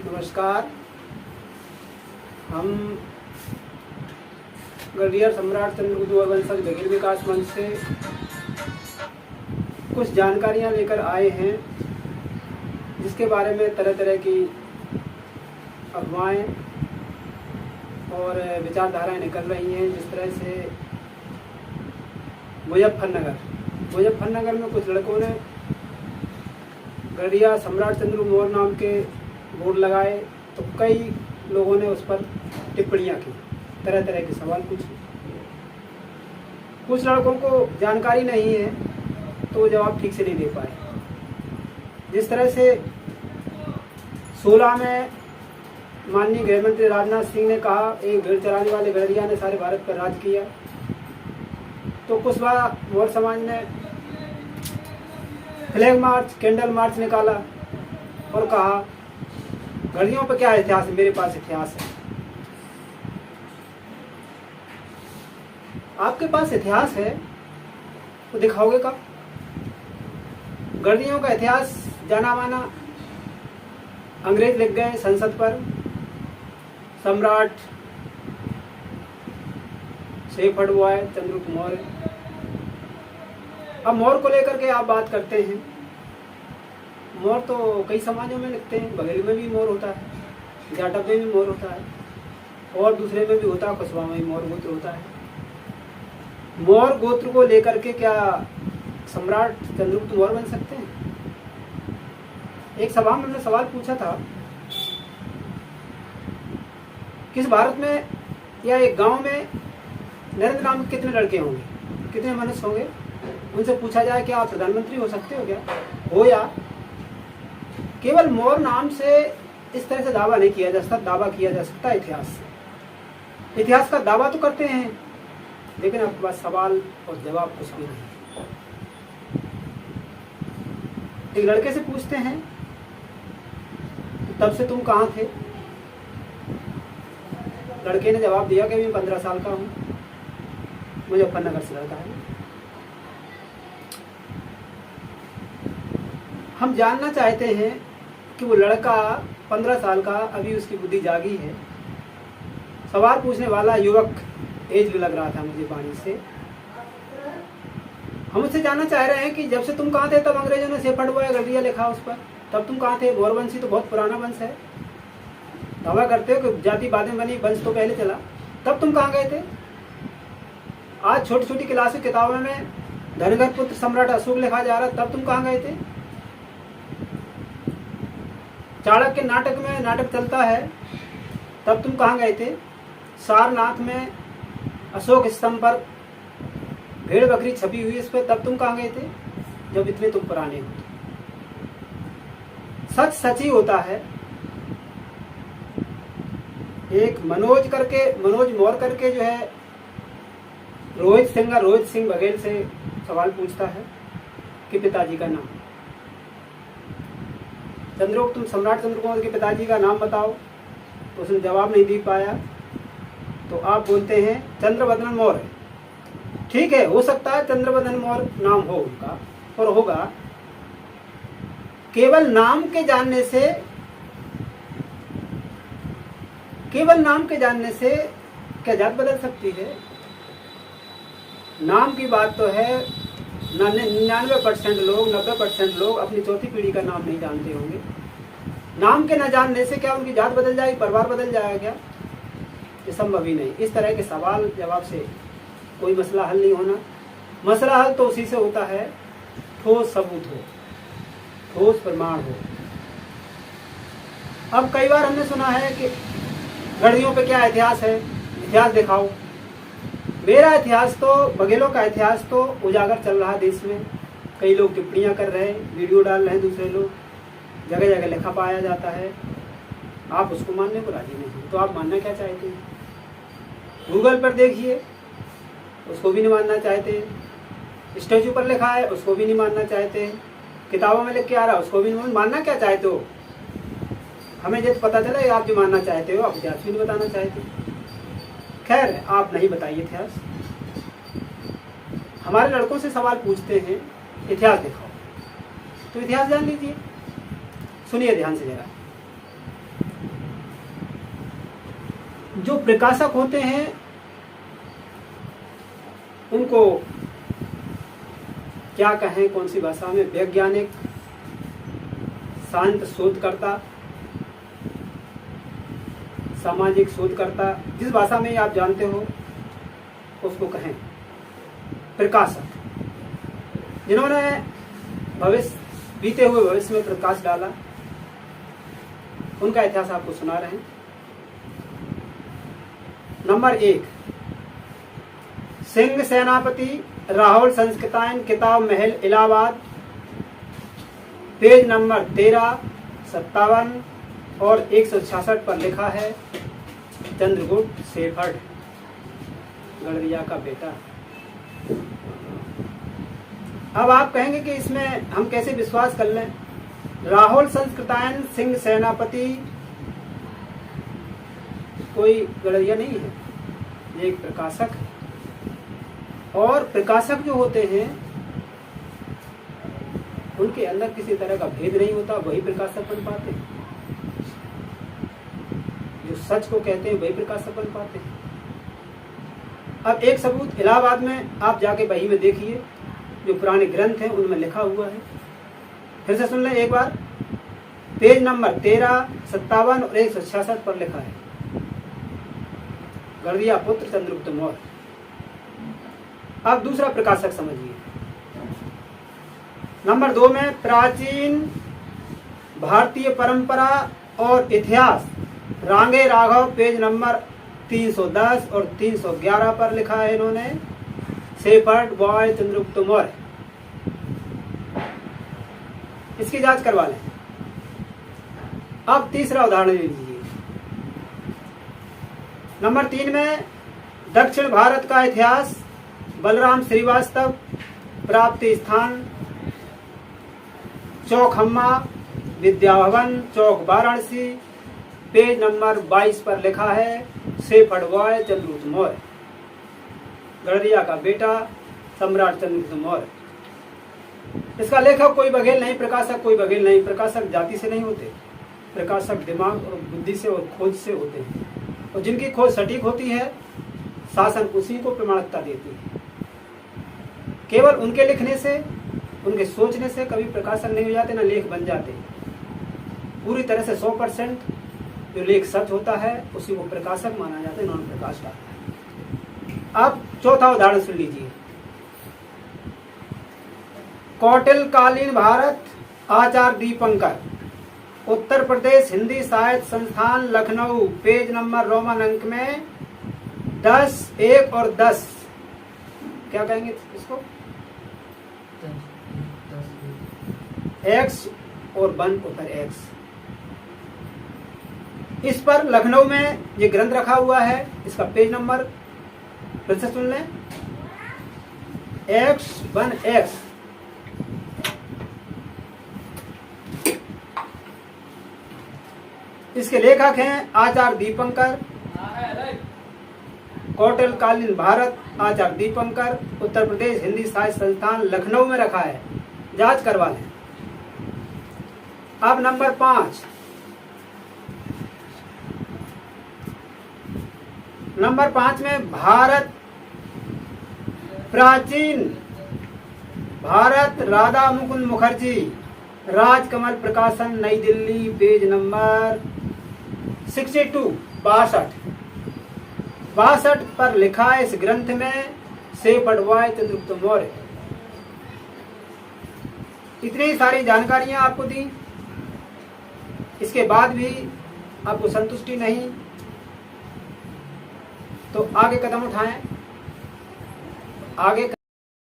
नमस्कार। हम गढ़ियर सम्राट चंद्रगुप्त वंशज बघेल विकास मंच से कुछ जानकारियां लेकर आए हैं, जिसके बारे में तरह तरह की अफवाहें और विचारधाराएं निकल रही हैं। जिस तरह से मुजफ्फरनगर में कुछ लड़कों ने गढ़िया सम्राट चंद्रगुप्त मौर्य नाम के बोर्ड लगाए, तो कई लोगों ने उस पर टिप्पणियां की, तरह तरह के सवाल पूछे। कुछ लड़कों को जानकारी नहीं है तो वो जवाब ठीक से नहीं दे पाए। जिस तरह से 16 में माननीय गृहमंत्री राजनाथ सिंह ने कहा एक भेड़ चराने वाले गड़रिया ने सारे भारत पर राज किया, तो कुशवाहा मौर्य समाज ने फ्लैग मार्च, कैंडल मार्च निकाला और कहा गड़रियों पर क्या इतिहास है, मेरे पास इतिहास है। आपके पास इतिहास है तो दिखाओगे कब? गड़रियों का इतिहास जाना माना अंग्रेज लिख गए संसद पर, सम्राट शेफर्ड बॉय चंद्रगुप्त मौर्य। अब मौर्य को लेकर के आप बात करते हैं। मौर्य तो कई समाजों में लिखते हैं, बघेल में भी मौर्य होता है, जाटव में भी मौर्य होता है और दूसरे में भी होता है, कुशवाहा में भी मौर्य गोत्र होता है। मौर्य गोत्र को लेकर के क्या सम्राट चंद्रगुप्त मौर्य बन सकते हैं? एक सभा में हमने सवाल पूछा था, किस भारत में या एक गांव में नरेंद्र नाम के कितने लड़के होंगे, कितने मनुष्य होंगे? उनसे पूछा जाए कि आप प्रधानमंत्री हो सकते हो क्या, हो या? केवल मौर्य नाम से इस तरह से दावा नहीं किया जा सकता, दावा किया जा सकता है इतिहास से। इतिहास का दावा तो करते हैं, लेकिन आपके पास सवाल और जवाब कुछ भी नहीं। एक लड़के से पूछते हैं तब से तुम कहाँ थे? लड़के ने जवाब दिया कि मैं 15 साल का हूँ, मुजफ्फरनगर से लड़का है। हम जानना चाहते हैं कि वो लड़का 15 साल का, अभी उसकी बुद्धि जागी है। सवाल पूछने वाला युवक एज लग रहा था मुझे पानी से। हम उससे जानना चाह रहे हैं कि जब से तुम कहाँ थे तब अंग्रेजों ने शेफर्ड बॉय गढ़िया लिखा उस पर, तब तुम कहाँ थे? मौर्य वंशी तो बहुत पुराना वंश है, दावा करते हो कि जाति बातें बनी, वंश तो पहले चला, तब तुम कहाँ गए थे? आज छोटी छोटी क्लास की किताबों में धनगर पुत्र सम्राट अशोक लिखा जा रहा, तब तुम कहाँ गए थे? चाणक्य के नाटक में नाटक चलता है, तब तुम कहाँ गए थे? सारनाथ में अशोक स्तंभ पर भेड़ बकरी छपी हुई इस पर, तब तुम कहाँ गए थे? जब इतने तुम पुराने हो। सच सच ही होता है। एक मनोज मौर्य करके जो है, रोहित सिंह बघेल से सवाल पूछता है कि पिताजी का नाम। तुम सम्राट चंद्रगुप्त मौर्य के पिताजी का नाम बताओ, तो उसने जवाब नहीं दे पाया। तो आप बोलते हैं चंद्रवदन मौर्य। ठीक है, हो सकता है चंद्रवदन मौर्य नाम हो उनका, और होगा। केवल नाम के जानने से क्या जात बदल सकती है? नाम की बात तो है, 99% लोग, 90% लोग अपनी चौथी पीढ़ी का नाम नहीं जानते होंगे। नाम के न जानने से क्या उनकी जात बदल जाएगी, परिवार बदल जाएगा क्या? ये संभव ही नहीं। इस तरह के सवाल जवाब से कोई मसला हल नहीं होना। मसला हल तो उसी से होता है ठोस सबूत हो, ठोस प्रमाण हो। अब कई बार हमने सुना है कि गढ़ियों पे क्या इतिहास है, इतिहास दिखाओ। मेरा इतिहास तो, बघेलों का इतिहास तो उजागर चल रहा है देश में। कई लोग टिप्पणियां कर रहे हैं, वीडियो डाल रहे हैं, दूसरे लोग, जगह जगह लिखा पाया जाता है। आप उसको मानने को राजी नहीं, तो आप मानना क्या चाहते हैं? गूगल पर देखिए, उसको भी नहीं मानना चाहते। स्टेचू पर लिखा है, उसको भी नहीं मानना चाहते। किताबों में लिख के आ रहा है, उसको भी नहीं मानना क्या चाहते हो? हमें जब पता चला आप जो मानना चाहते हो, आप इतिहास भी नहीं बताना चाहते। खैर, आप नहीं बताइए इतिहास। हमारे लड़कों से सवाल पूछते हैं इतिहास दिखाओ, तो इतिहास जान लीजिए। सुनिए ध्यान से जरा। जो प्रकाशक होते हैं उनको क्या कहें, कौन सी भाषा में, वैज्ञानिक, शांत शोधकर्ता, सामाजिक शोधकर्ता, जिस भाषा में आप जानते हो उसको कहें प्रकाशक। जिन्होंने भविष्य, बीते हुए भविष्य में प्रकाश डाला, उनका इतिहास आपको सुना रहे हैं। नंबर 1, सिंह सेनापति, राहुल संस्कृतायन, किताब महल, इलाहाबाद, पेज नंबर 13, 57 और 166 पर लिखा है चंद्रगुप्त शेफर्ड, गडरिया का बेटा। अब आप कहेंगे कि इसमें हम कैसे विश्वास कर लें? राहुल संस्कृतायन, सिंह सेनापति कोई गडरिया नहीं है, ये एक प्रकाशक है। और प्रकाशक जो होते हैं उनके अंदर किसी तरह का भेद नहीं होता, वही प्रकाशक बन पाते हैं। जो सच को कहते हैं वही प्रकाशक बन पाते हैं। अब एक सबूत, इलाहाबाद में आप जाके बही में देखिए, जो पुराने ग्रंथ हैं उनमें लिखा हुआ है। फिर से सुन लें एक बार, पेज नंबर 13, 57 और 166 पर लिखा है गडरिया पुत्र चंद्रगुप्त मौर्य। अब दूसरा प्रकाशक समझिए। नंबर 2 में प्राचीन भारतीय परंपरा और इतिहास, रांगे राघव, पेज नंबर 310 और 311 पर लिखा है इन्होंने शेफर्ड बॉय चंद्रगुप्त मौर्य। इसकी जांच करवा लें। अब तीसरा उदाहरण ले लीजिए। नंबर 3 में दक्षिण भारत का इतिहास, बलराम श्रीवास्तव, प्राप्ति स्थान चौखम्मा, विद्याभवन चौक, वाराणसी, पेज नंबर 22 पर लिखा है शेफर्ड बॉय चंद्रगुप्त मौर्य, गडरिया का बेटा, सम्राट चंद्रगुप्त मौर्य। इसका लेखक कोई बघेल नहीं, प्रकाशक कोई बघेल नहीं। प्रकाशक जाति से नहीं होते, प्रकाशक दिमाग और बुद्धि से और खोज से होते हैं। और जिनकी खोज सटीक होती है, शासन उसी को प्रमाणिकता देती है। केवल उनके लिखने से, उनके सोचने से कभी प्रकाशक नहीं हो जाते, ना लेख बन जाते। पूरी तरह से 100% जो लेख सच होता है उसी को प्रकाशक माना जाता है, इन्होंने प्रकाश डाला। अब चौथा उदाहरण सुन लीजिए। कौटिल्य कालीन भारत, आचार्य दीपंकर, उत्तर प्रदेश हिंदी साहित्य संस्थान लखनऊ, पेज नंबर रोमन अंक में 10, 1 और 10, क्या कहेंगे इसको, X और 1 उत्तर X। इस पर लखनऊ में ये ग्रंथ रखा हुआ है। इसका पेज नंबर फिर से सुन लें, X 1X। इसके लेखक हैं आचार्य दीपंकर, कौटिल्य कालीन भारत, आचार्य दीपंकर, उत्तर प्रदेश हिंदी साहित्य संस्थान लखनऊ में रखा है, जांच करवा लें। अब नंबर 5, नंबर 5 में भारत, प्राचीन भारत, राधा मुकुंद मुखर्जी, राजकमल प्रकाशन, नई दिल्ली, पेज नंबर 62, 62 पर लिखा है इस ग्रंथ में शेफर्ड बॉय चंद्रगुप्त मौर्य। इतनी सारी जानकारियां आपको दी, इसके बाद भी आपको संतुष्टि नहीं, तो आगे कदम उठाएं। आगे